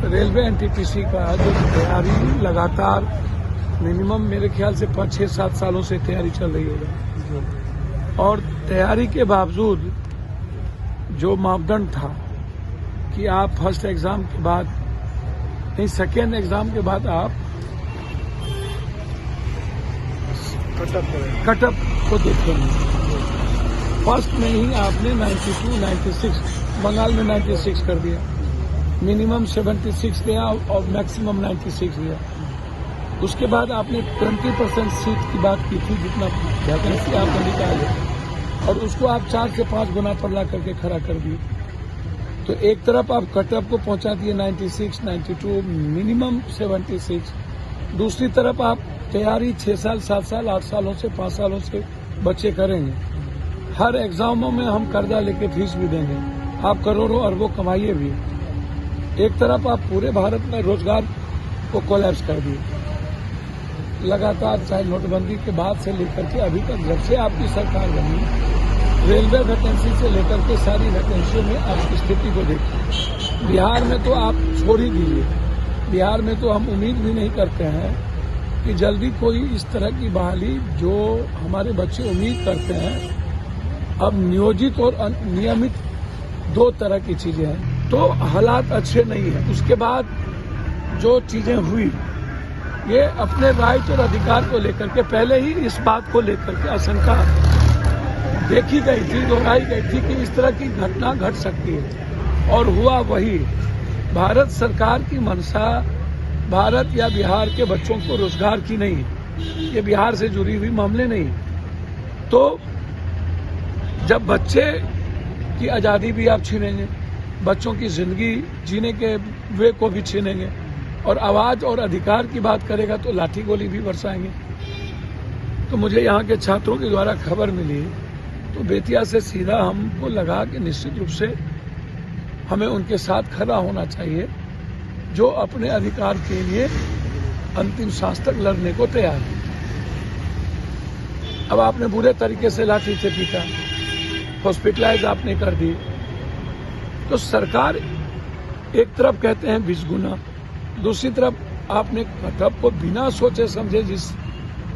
Railway NTPC का जो तैयारी लगातार मिनिमम मेरे ख्याल से 5-6-7 सालों से तैयारी चल रही होगी, और तैयारी के बावजूद जो मापदंड था कि आप फर्स्ट एग्जाम के बाद नहीं, सेकेंड एग्जाम के बाद आप कटअप को देखेंगे। फर्स्ट में ही आपने 92, 96, बंगाल में 96 कर दिया, मिनिमम 76 दिया और मैक्सिमम 96 दिया। उसके बाद आपने 20% सीट की बात की थी, जितना वैकेंसी आपने निकाले, और उसको आप 4 से 5 गुना पर ला करके खड़ा कर दिए। तो एक तरफ आप कटअप को पहुंचा दिए 96, 92, मिनिमम 76। दूसरी तरफ आप तैयारी 6 साल, 7 साल, 8 सालों से, 5 सालों से बच्चे करेंगे। हर एग्जामों में हम कर्जा लेके फीस भी देंगे, आप करोड़ों अरबों कमाइए भी। एक तरफ आप पूरे भारत में रोजगार को कोलैप्स कर दिए लगातार, चाहे नोटबंदी के बाद से लेकर के अभी तक, जब से आपकी सरकार बनी, रेलवे वैकेंसी से लेकर के सारी वैकेंसियों में आपकी स्थिति को देखिए। बिहार में तो आप छोड़ ही दीजिए, बिहार में तो हम उम्मीद भी नहीं करते हैं कि जल्दी कोई इस तरह की बहाली जो हमारे बच्चे उम्मीद करते हैं। अब नियोजित और नियमित 2 तरह की चीजें हैं, तो हालात अच्छे नहीं है। उसके बाद जो चीजें हुई, ये अपने राइट और अधिकार को लेकर के पहले ही इस बात को लेकर के आशंका देखी गई थी, दोहराई गई थी कि इस तरह की घटना घट सकती है, और हुआ वही। भारत सरकार की मंशा भारत या बिहार के बच्चों को रोजगार की नहीं है, ये बिहार से जुड़ी हुई मामले नहीं। तो जब बच्चे की आज़ादी भी आप छीनेंगे, बच्चों की जिंदगी जीने के वे को भी छीनेंगे, और आवाज और अधिकार की बात करेगा तो लाठी गोली भी बरसाएंगे। तो मुझे यहाँ के छात्रों के द्वारा खबर मिली, तो बेतिया से सीधा हमको लगा कि निश्चित रूप से हमें उनके साथ खड़ा होना चाहिए, जो अपने अधिकार के लिए अंतिम सांस तक लड़ने को तैयार है। अब आपने बुरे तरीके से लाठी से पीटा, हॉस्पिटलाइज आपने कर दी, तो सरकार एक तरफ कहते हैं 20 गुना, दूसरी तरफ आपने कटअप को बिना सोचे समझे जिस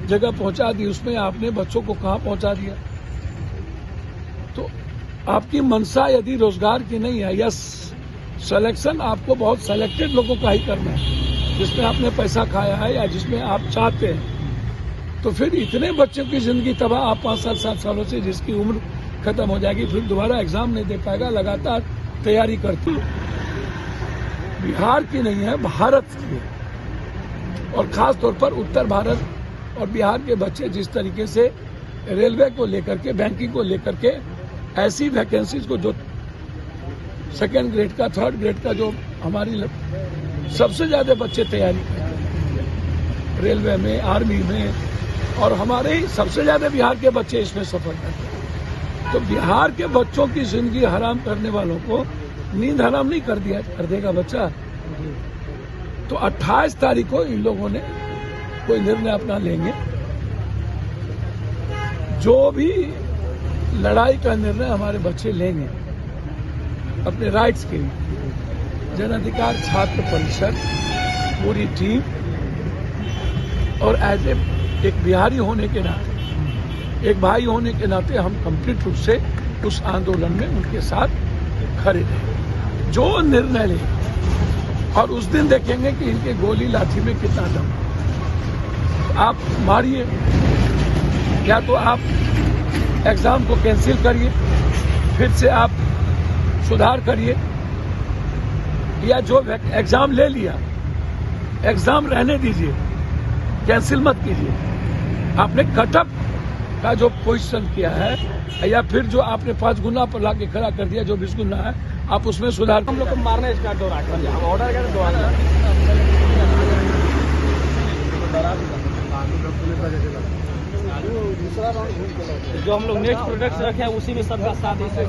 जगह पहुंचा दी, उसमें आपने बच्चों को कहां पहुंचा दिया। तो आपकी मंशा यदि रोजगार की नहीं है, या सिलेक्शन आपको बहुत सेलेक्टेड लोगों का ही करना है, जिसमें आपने पैसा खाया है या जिसमें आप चाहते हैं, तो फिर इतने बच्चों की जिंदगी तबाह। आप 5 साल 7 सालों से जिसकी उम्र खत्म हो जाएगी, फिर दोबारा एग्जाम नहीं दे पाएगा, लगातार तैयारी करती है। बिहार की नहीं है, भारत की है, और खास तौर पर उत्तर भारत और बिहार के बच्चे जिस तरीके से रेलवे को लेकर के, बैंकिंग को लेकर के, ऐसी वैकेंसीज को, जो सेकेंड ग्रेड का, थर्ड ग्रेड का, जो हमारी सबसे ज्यादा बच्चे तैयारी करते हैं रेलवे में, आर्मी में, और हमारे ही सबसे ज्यादा बिहार के बच्चे इसमें सफल करते हैं। तो बिहार के बच्चों की जिंदगी हराम करने वालों को नींद हराम नहीं कर देगा बच्चा। तो 28 तारीख को इन लोगों ने कोई निर्णय अपना लेंगे, जो भी लड़ाई का निर्णय हमारे बच्चे लेंगे अपने राइट्स के लिए। जन अधिकार छात्र परिषद पूरी टीम, और एज एक बिहारी होने के नाते, एक भाई होने के नाते, हम कंप्लीट रूप से उस आंदोलन में उनके साथ खड़े रहे, जो निर्णय ले। और उस दिन देखेंगे कि इनके गोली लाठी में कितना दम। आप मारिए, या तो आप एग्जाम को कैंसिल करिए, फिर से आप सुधार करिए, या जो एग्जाम ले लिया, एग्जाम रहने दीजिए, कैंसिल मत कीजिए। आपने कटअप का जो पोजीशन किया है, या फिर जो आपने 5 गुना पर लाके खड़ा कर दिया, जो 20 गुना है, आप उसमें सुधार। हम लोग को मारना स्टार्ट हो रहा है, हम ऑर्डर करें जो हम लोग नेक्स्ट प्रोडक्ट्स रखे हैं उसी में सबका साथ इससे